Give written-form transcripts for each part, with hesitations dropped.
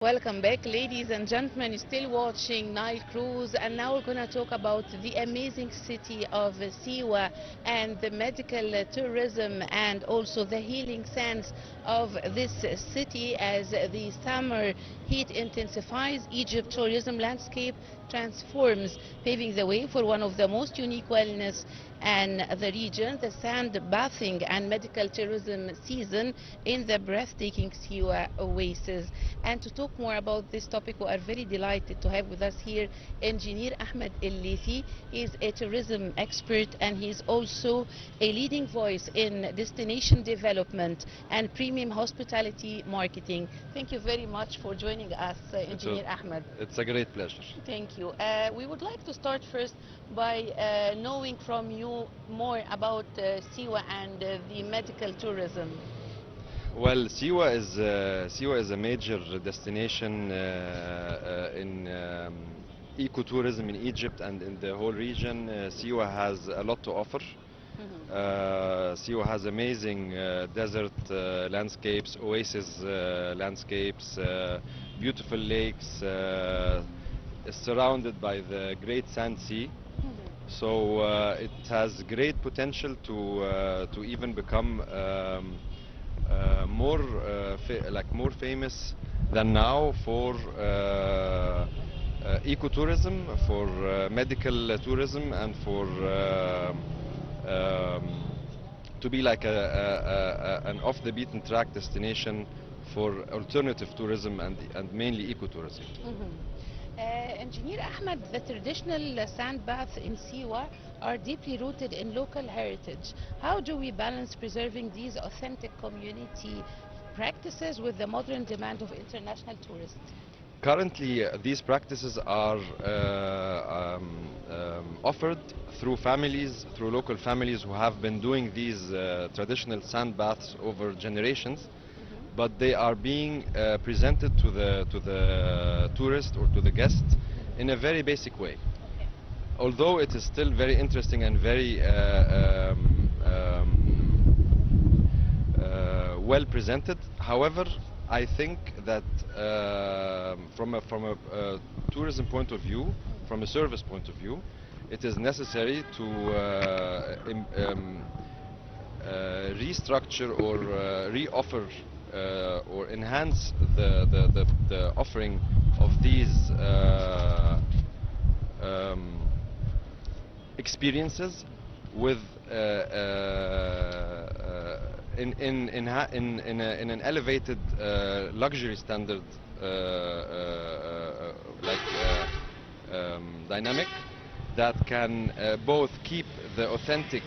Welcome back, ladies and gentlemen. You're still watching Nile Cruise, and now we're going to talk about the amazing city of Siwa and the medical tourism and also the healing sands of this city as the summer heat intensifies. Egypt tourism landscape transforms, paving the way for one of the most unique wellness and the region, the sand bathing and medical tourism season in the breathtaking Siwa oasis. And to talk more about this topic, we are very delighted to have with us here Engineer Ahmad Leithy. He is a tourism expert and he is also a leading voice in destination development and premium hospitality marketing. Thank you very much for joining us, Engineer Ahmad. It's a great pleasure. Thank you. We would like to start first by knowing from you more about Siwa and the medical tourism. Well, Siwa is a major destination in ecotourism in Egypt and in the whole region. Siwa has a lot to offer. Siwa has amazing desert landscapes, oasis landscapes, beautiful lakes, surrounded by the Great Sand Sea. So it has great potential to even become more famous than now for ecotourism, for medical tourism, and for to be like an off the beaten track destination for alternative tourism and mainly ecotourism. Engineer Ahmed, the traditional sand baths in Siwa are deeply rooted in local heritage. How do we balance preserving these authentic community practices with the modern demand of international tourists? Currently, these practices are offered through families, through local families who have been doing these traditional sand baths over generations, but they are being presented to the tourist or to the guest in a very basic way. Although it is still very interesting and very well presented, however, I think that from a tourism point of view, from a service point of view, it is necessary to restructure or re-offer or enhance the offering of these experiences with in an elevated luxury standard dynamic that can both keep the authentic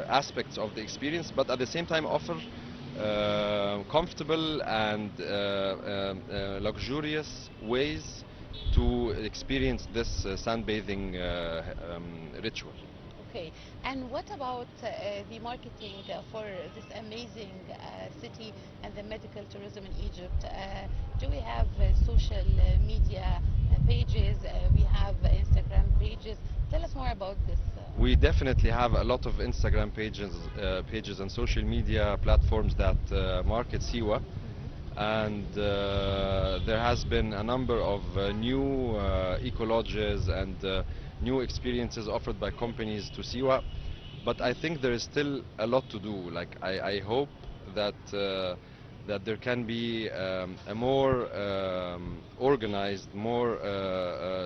aspects of the experience, but at the same time offer comfortable and luxurious ways to experience this sunbathing ritual. Okay, and what about the marketing for this amazing city and the medical tourism in Egypt? Do we have social media pages? We have Instagram pages. Tell us more about this. We definitely have a lot of Instagram pages and social media platforms that market Siwa. And there has been a number of new eco-lodges and new experiences offered by companies to Siwa, but I think there is still a lot to do. Like I hope that that there can be a more organized, more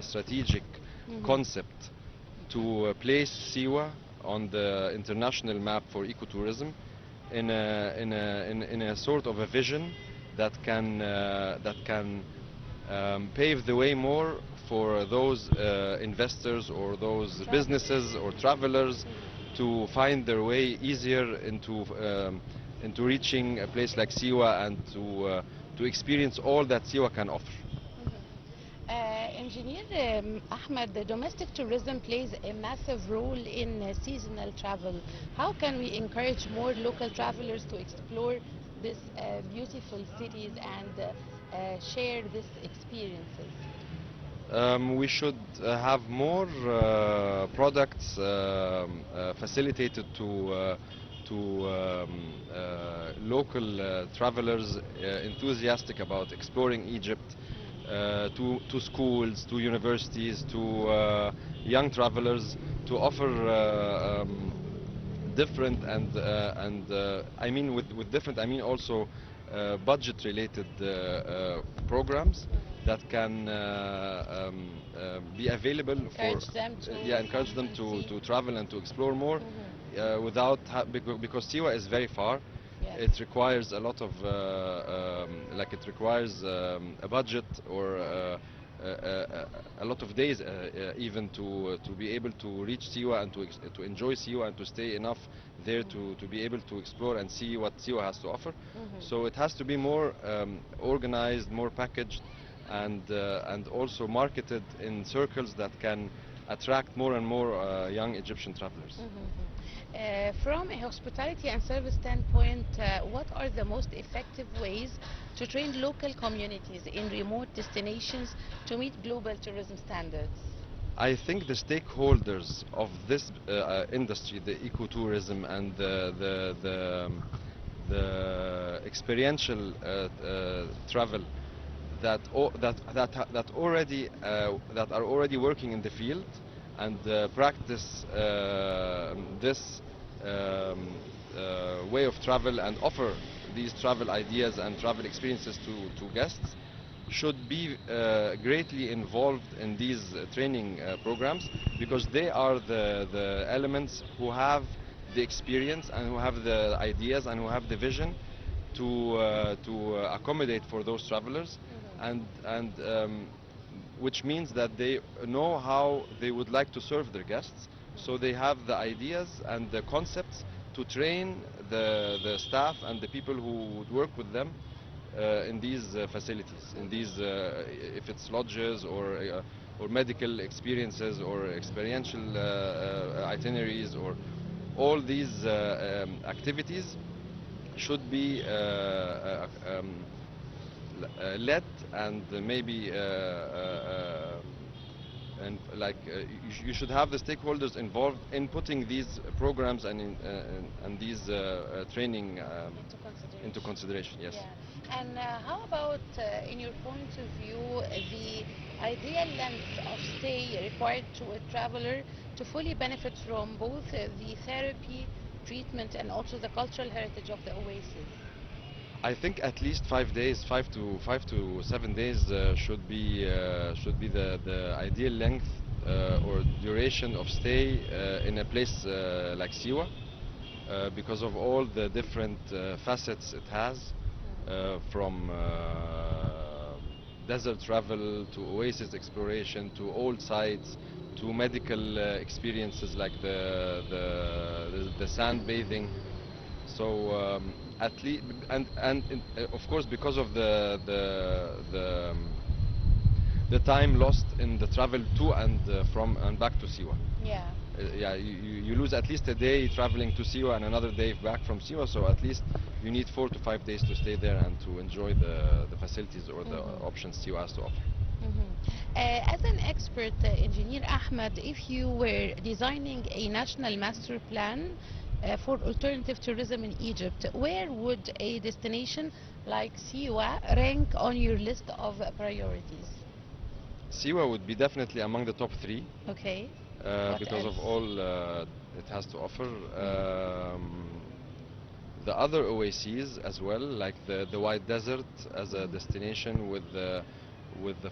strategic concept to place Siwa on the international map for ecotourism in a sort of a vision that can pave the way more for those investors or those businesses or travelers to find their way easier into reaching a place like Siwa and to experience all that Siwa can offer. Engineer Ahmed, the domestic tourism plays a massive role in seasonal travel. How can we encourage more local travelers to explore these beautiful cities and share these experiences? We should have more products facilitated local travelers enthusiastic about exploring Egypt, to schools, to universities, to young travelers, to offer different I mean with different I mean also budget related programs that can be available for Encourage them to yeah, encourage come them and to see. travel and to explore more without because Siwa is very far. Yes. It requires a lot of like it requires a budget or a lot of days even to be able to reach Siwa and to enjoy Siwa and to stay enough there to be able to explore and see what Siwa has to offer. So it has to be more organized, more packaged, and also marketed in circles that can attract more and more young Egyptian travelers. From a hospitality and service standpoint, what are the most effective ways to train local communities in remote destinations to meet global tourism standards? I think the stakeholders of this industry, the ecotourism and the experiential travel that are already working in the field and practice this way of travel and offer these travel ideas and travel experiences to guests should be greatly involved in these training programs, because they are the elements who have the experience and who have the ideas and who have the vision to accommodate for those travelers, and which means that they know how they would like to serve their guests, so they have the ideas and the concepts to train the staff and the people who would work with them in these facilities, in these if it's lodges or medical experiences or experiential itineraries, or all these activities should be led and maybe and like you should have the stakeholders involved in putting these programs and these training into consideration. Yes. Yeah. And how about, in your point of view, the ideal length of stay required to a traveler to fully benefit from both the therapy, treatment, and also the cultural heritage of the oasis? I think at least 5 days, 5 to 7 days should be the ideal length or duration of stay in a place like Siwa, because of all the different facets it has, from desert travel to oasis exploration to old sites to medical experiences like the sand bathing. So at least, of course, because of the time lost in the travel to and from and back to Siwa. Yeah. Yeah, you lose at least a day traveling to Siwa and another day back from Siwa, so at least you need 4 to 5 days to stay there and to enjoy the facilities or the options Siwa has to offer. As an expert, Engineer Ahmad, if you were designing a national master plan for alternative tourism in Egypt, where would a destination like Siwa rank on your list of priorities? Siwa would be definitely among the top 3. Okay. Because else? of all it has to offer. The other oases as well, like the White Desert as a destination with the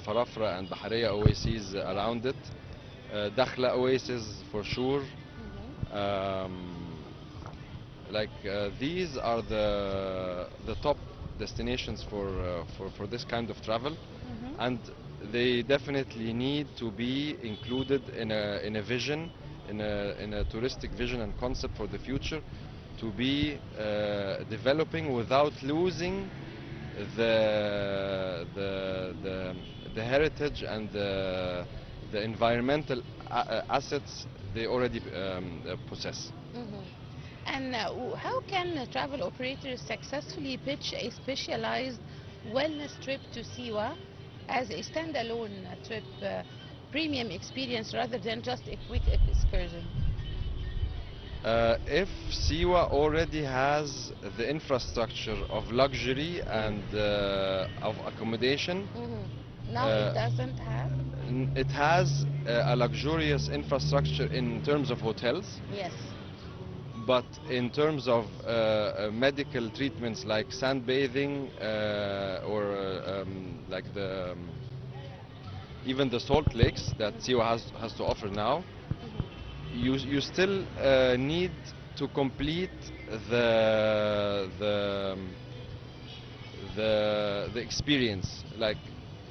Farafra and Bahariya oases around it. Dakhla oasis for sure. These are the top destinations for this kind of travel, and they definitely need to be included in a vision, in a touristic vision and concept for the future, to be developing without losing the heritage and the environmental assets they already possess. And how can travel operators successfully pitch a specialized wellness trip to Siwa as a standalone trip, premium experience rather than just a quick excursion? If Siwa already has the infrastructure of luxury and of accommodation, Now it uh, doesn't have? it has a luxurious infrastructure in terms of hotels, Yes. but in terms of medical treatments like sunbathing or like even the salt lakes that Siwa has to offer now, you still need to complete the the the experience. Like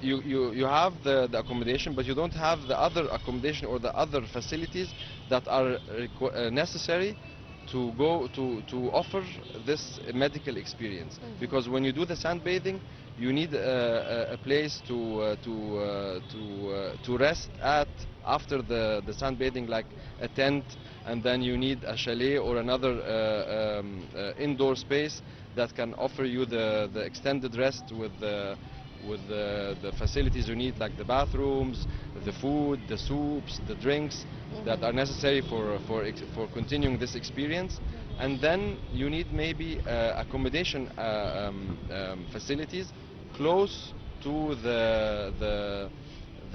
you have the accommodation, but you don't have the other accommodation or the other facilities that are necessary to go to offer this medical experience. Because when you do the sunbathing, you need a place to rest at after the sunbathing, like a tent, and then you need a chalet or another indoor space that can offer you the extended rest with the facilities you need, like the bathrooms, the food, the soups, the drinks that are necessary for continuing this experience. And then you need maybe accommodation facilities close to the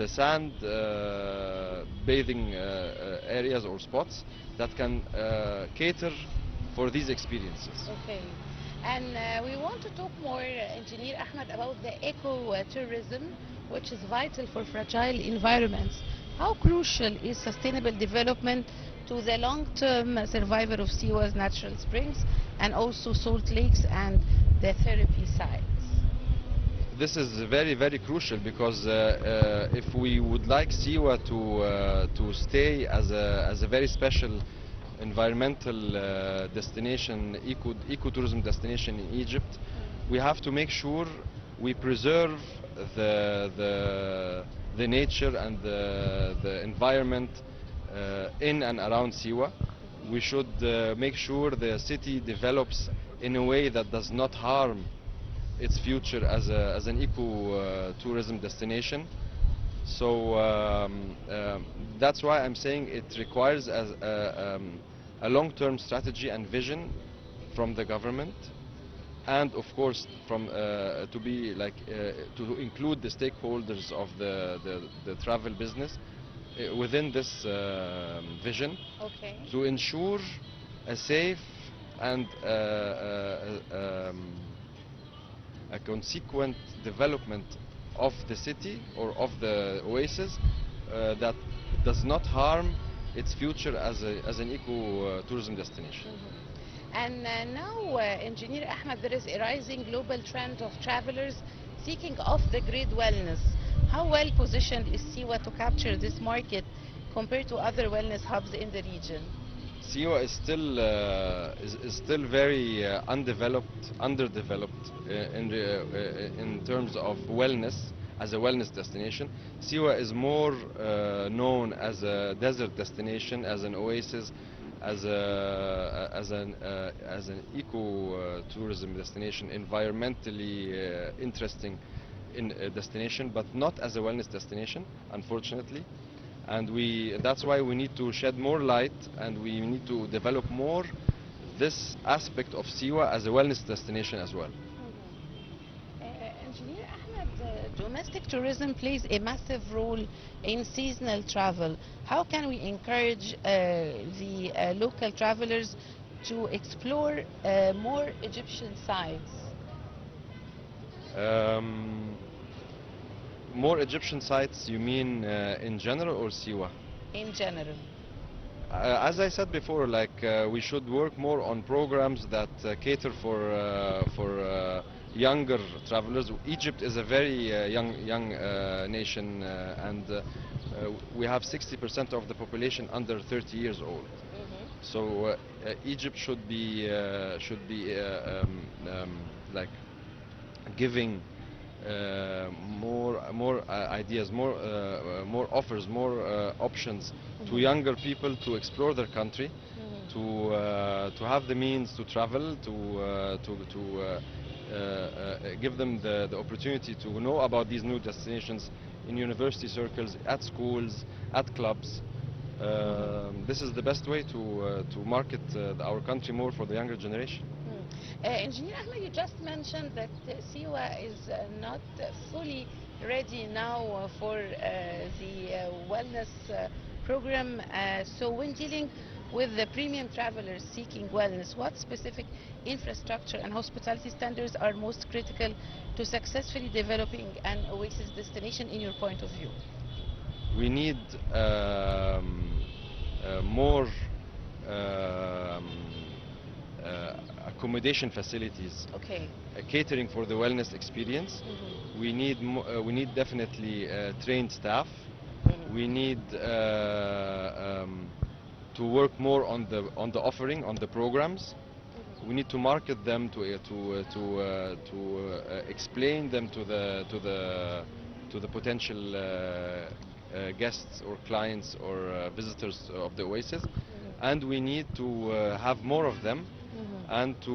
sand bathing areas or spots that can cater for these experiences. Okay. And we want to talk more, Engineer Ahmad, about the eco-tourism, which is vital for fragile environments. How crucial is sustainable development to the long-term survival of Siwa's natural springs and also salt lakes and the therapy sites? This is very, very crucial because if we would like Siwa to stay as a very special environmental destination, ecotourism destination in Egypt, we have to make sure we preserve the nature and the environment in and around Siwa. We should make sure the city develops in a way that does not harm its future as an eco-tourism destination. So that's why I'm saying it requires a long-term strategy and vision from the government, and of course from to be like to include the stakeholders of the travel business within this vision, Okay. to ensure a safe and a consequent development of the city or of the oasis that does not harm its future as an eco-tourism destination. And now, Engineer Ahmad, there is a rising global trend of travelers seeking off-the-grid wellness. How well positioned is Siwa to capture this market compared to other wellness hubs in the region? Siwa is still very underdeveloped in terms of wellness as a wellness destination. Siwa is more known as a desert destination, as an oasis, as an eco tourism destination, environmentally interesting destination, but not as a wellness destination, unfortunately. And that's why we need to shed more light, and we need to develop more this aspect of Siwa as a wellness destination as well. Engineer Ahmed, domestic tourism plays a massive role in seasonal travel. How can we encourage the local travelers to explore more Egyptian sites? More Egyptian sites, you mean in general or Siwa? In general. As I said before, like we should work more on programs that cater for younger travelers. Egypt is a very young nation, and we have 60% of the population under 30 years old. So Egypt should be like giving more ideas, more offers, more options to younger people to explore their country, to have the means to travel, to give them the opportunity to know about these new destinations in university circles, at schools, at clubs. This is the best way to market our country more for the younger generation. Engineer Ahmed, you just mentioned that Siwa is not fully ready now for the wellness program. So when dealing with the premium travelers seeking wellness, what specific infrastructure and hospitality standards are most critical to successfully developing an oasis destination in your point of view? We need more um, accommodation facilities, Okay. catering for the wellness experience. We need definitely trained staff. We need to work more on the offering, on the programs. We need to market them to explain them to the potential guests or clients or visitors of the oasis, and we need to have more of them and to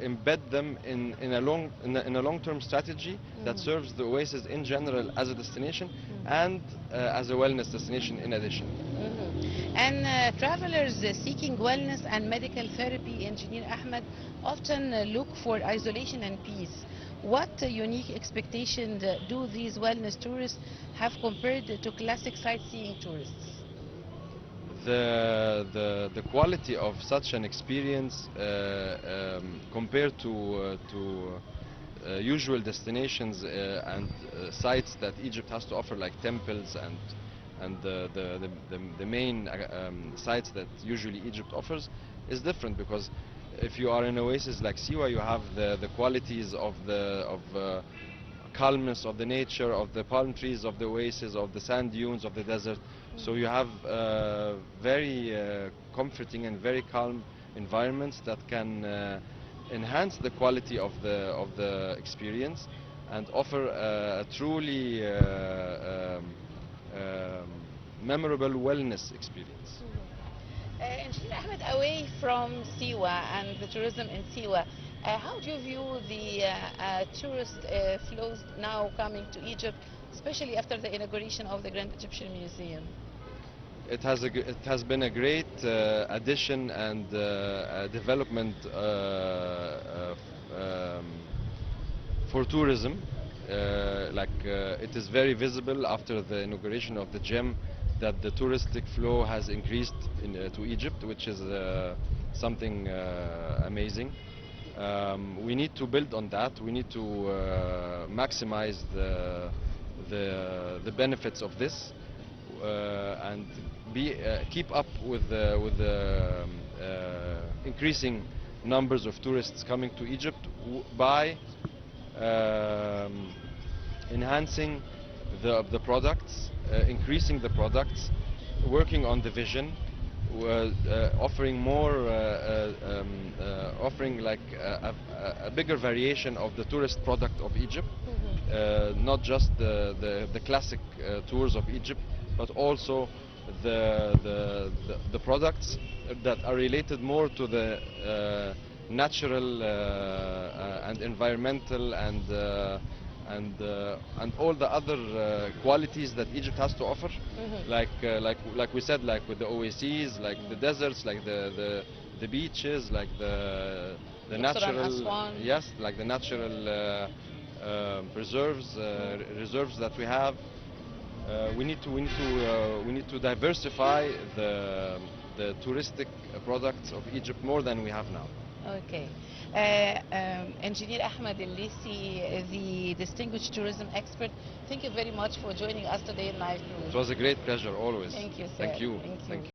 embed them in a long-term strategy that serves the oasis in general as a destination and as a wellness destination in addition. And travelers seeking wellness and medical therapy, Engineer Ahmed, often look for isolation and peace. What unique expectations do these wellness tourists have compared to classic sightseeing tourists? The quality of such an experience compared to usual destinations and sites that Egypt has to offer, like temples and the main sites that usually Egypt offers, is different, because if you are in oasis like Siwa, you have the qualities of calmness of the nature, of the palm trees of the oasis, of the sand dunes of the desert. So you have very comforting and very calm environments that can enhance the quality of the experience and offer a truly memorable wellness experience. Engineer Ahmed, away from Siwa and the tourism in Siwa, how do you view the tourist flows now coming to Egypt, especially after the inauguration of the Grand Egyptian Museum? It has been a great addition and development for tourism. It is very visible after the inauguration of the gem that the touristic flow has increased to Egypt, which is something amazing. We need to build on that. We need to maximize the benefits of this and keep up with the increasing numbers of tourists coming to Egypt by enhancing the products, increasing the products, working on the vision, offering more, offering like a bigger variation of the tourist product of Egypt, not just the classic tours of Egypt, but also the products that are related more to the natural and environmental and all the other qualities that Egypt has to offer, like we said, like with the oases, like the deserts, like the beaches, like the natural, yes, like the natural preserves, reserves that we have. We need to diversify the touristic products of Egypt more than we have now. Okay. Engineer Ahmad Leithy, the distinguished tourism expert, thank you very much for joining us today in Nile Cruise. It was a great pleasure, always. Thank you, sir. Thank you. Thank you. Thank you.